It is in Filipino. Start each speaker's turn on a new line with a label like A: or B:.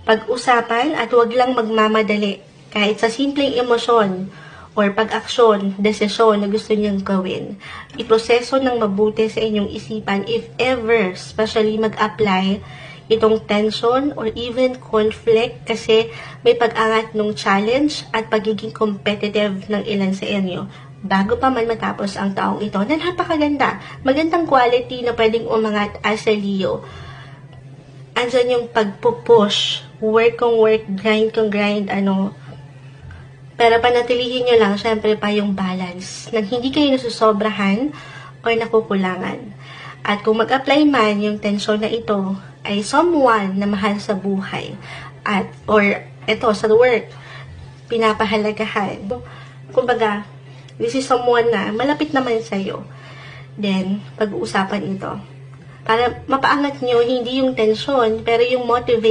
A: Pag-usapan at huwag lang magmamadali kahit sa simpleng emosyon or pag-aksyon, desisyon na gusto niyang gawin. Iproseso ng mabuti sa inyong isipan if ever, especially mag-apply itong tension or even conflict kasi may pag-angat ng challenge at pagiging competitive ng ilan sa inyo bago pa man matapos ang taong ito na napakaganda. Magandang quality na pwedeng umangat as a Leo. Andyan yung pagpupush, work kong work, grind kong grind, pero panatilihin nyo lang, syempre pa yung balance, nang hindi kayo nasusobrahan o nakukulangan. At kung mag-apply man yung tensyon na ito, ay someone na mahal sa buhay, or ito, sa work, pinapahalagahan. Kumbaga, this is someone na malapit naman sa'yo. Then, pag-uusapan ito. Para mapaangat nyo, hindi yung tensyon, pero yung motivation